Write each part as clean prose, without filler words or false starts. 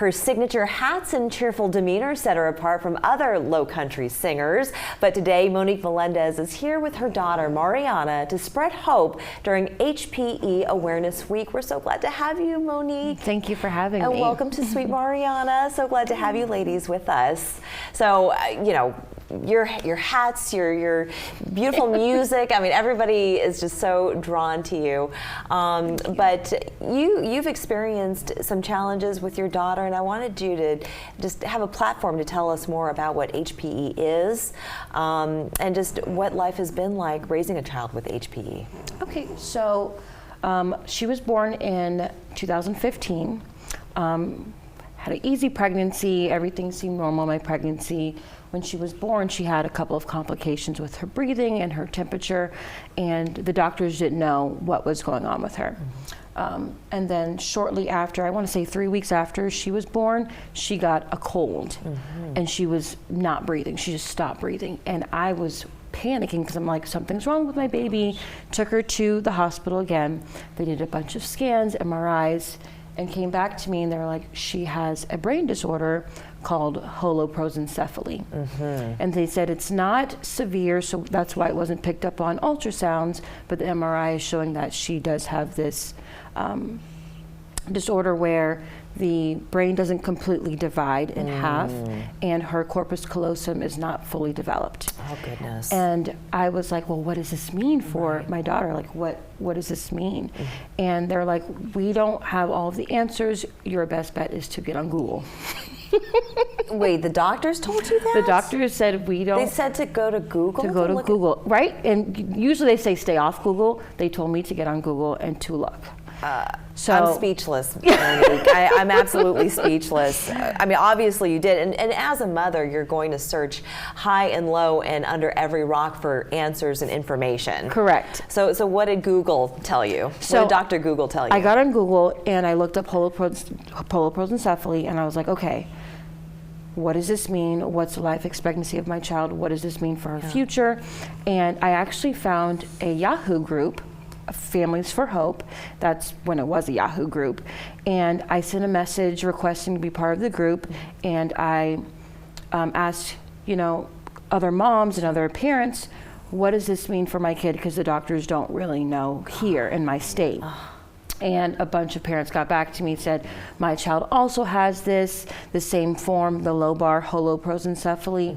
Her signature hats and cheerful demeanor set her apart from other Low Country singers. But today, Monique Melendez is here with her daughter, Mariana, to spread hope during HPE Awareness Week. We're so glad to have you, Monique. Thank you for having me. And welcome to Sweet Mariana. So glad to have you ladies with us. So, you know, your hats, your beautiful music. I mean, everybody is just so drawn to you. But you've experienced some challenges with your daughter, and I wanted you to just have a platform to tell us more about what HPE is, and just what life has been like raising a child with HPE. Okay, so she was born in 2015. Had an easy pregnancy. Everything seemed normal in my pregnancy. When she was born, she had a couple of complications with her breathing and her temperature, and the doctors didn't know what was going on with her. And then shortly after, I want to say 3 weeks after she was born, she got a cold, and she was not breathing. She just stopped breathing, and I was panicking because I'm like, something's wrong with my baby. Took her to the hospital again. They did a bunch of scans, MRIs, and came back to me, and they were like, she has a brain disorder called Holoprosencephaly. And they said it's not severe, so that's why it wasn't picked up on ultrasounds, but the MRI is showing that she does have this disorder where the brain doesn't completely divide in half, and her corpus callosum is not fully developed. Oh, goodness. And I was like, well, what does this mean for my daughter? Like, what does this mean? And they're like, we don't have all of the answers. Your best bet is to get on Google. Wait, the doctors told you that? The doctors said we don't. They said to go to Google? To go to Google, right? And usually they say stay off Google. They told me to get on Google and to look. So I'm speechless, Monique. I'm absolutely speechless. I mean, obviously you did. And as a mother, you're going to search high and low and under every rock for answers and information. Correct. So what did Google tell you? So what did Dr. Google tell you? I got on Google and I looked up holoprosencephaly, and I was like, okay, what does this mean? What's the life expectancy of my child? What does this mean for her future? And I actually found a Yahoo group, Families for Hope. That's when it was a Yahoo group. And I sent a message requesting to be part of the group, and I asked, you know, other moms and other parents, what does this mean for my kid? Because the doctors don't really know here in my state. And a bunch of parents got back to me and said, my child also has the same form, the lobar holoprosencephaly.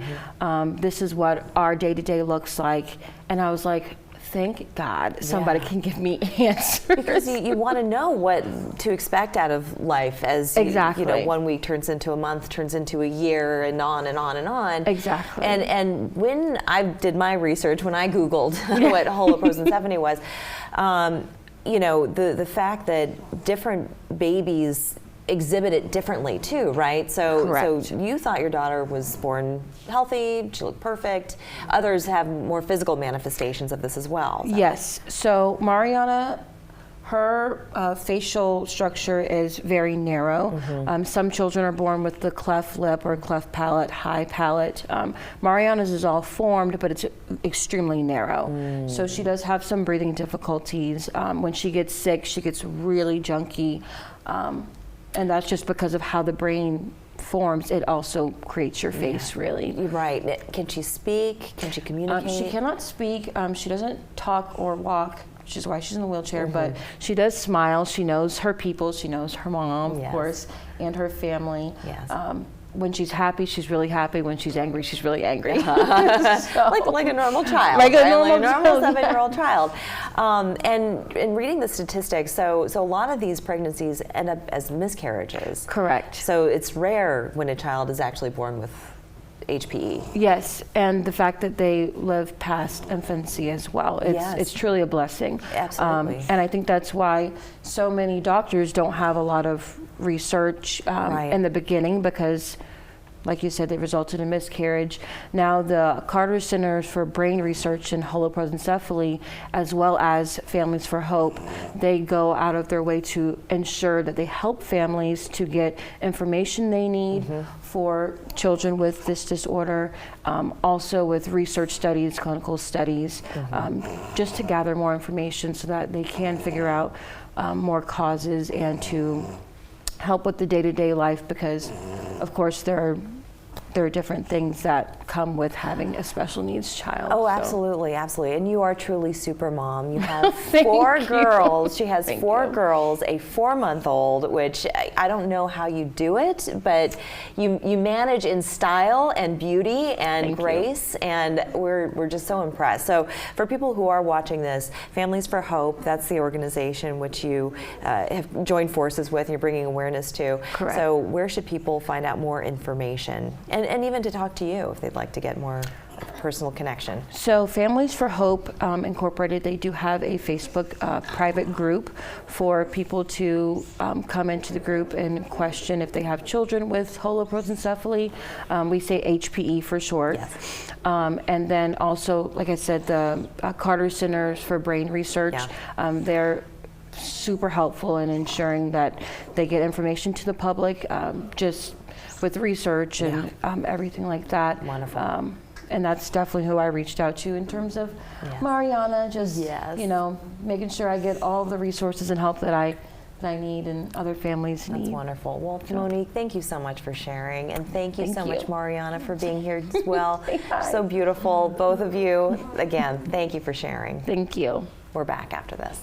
This is what our day-to-day looks like. And I was like, thank God somebody can give me answers. Because you want to know what to expect out of life as you know, 1 week turns into a month, turns into a year, and on and on and on. Exactly. And when I did my research, when I Googled what holoprosencephaly was, you know, the fact that different babies exhibit it differently too, right? So you thought your daughter was born healthy, she looked perfect. Others have more physical manifestations of this as well. Yes. So Mariana, her facial structure is very narrow. Some children are born with the cleft lip or cleft palate, high palate. Mariana's is all formed, but it's extremely narrow. So she does have some breathing difficulties. When she gets sick, she gets really junky. And that's just because of how the brain forms. It also creates your face, really. Right. Can she speak? Can she communicate? She cannot speak. She doesn't talk or walk, which is why she's in a wheelchair, but she does smile. She knows her people. She knows her mom, of course, and her family. When she's happy, she's really happy. When she's angry, she's really angry. Like a normal child. Like a normal 7-year-old child. And in reading the statistics, so a lot of these pregnancies end up as miscarriages. Correct. So it's rare when a child is actually born with HPE. Yes, and the fact that they live past infancy as well. It's truly a blessing. Absolutely. And I think that's why so many doctors don't have a lot of research in the beginning, because like you said, they resulted in miscarriage. Now the Carter Centers for Brain Research and Holoprosencephaly, as well as Families for Hope, they go out of their way to ensure that they help families to get information they need for children with this disorder, also with research studies, clinical studies, just to gather more information so that they can figure out more causes and to help with the day-to-day life, because of course there are different things that come with having a special needs child. Oh, so. absolutely, absolutely. And you are truly super mom. You have 4 girls. She has Thank 4 you. girls, a 4-month-old, which I don't know how you do it, but you manage in style and beauty and Thank you. grace, and we're just so impressed. So for people who are watching this, Families for Hope, that's the organization which you have joined forces with and you're bringing awareness to. Correct. So where should people find out more information? And even to talk to you if they'd like to get more personal connection. So Families for Hope Incorporated, they do have a Facebook private group for people to come into the group and question if they have children with Holoprosencephaly. We say HPE for short. Yes. And then also, like I said, the Carter Centers for Brain Research, they're super helpful in ensuring that they get information to the public, just with research and everything like that. Wonderful. And that's definitely who I reached out to in terms of Mariana, just you know, making sure I get all the resources and help that I need and other families need. That's wonderful. Well, Monique, thank you so much for sharing, and thank you so much, Mariana, for being here as well. So beautiful, both of you. Again, thank you for sharing. Thank you. We're back after this.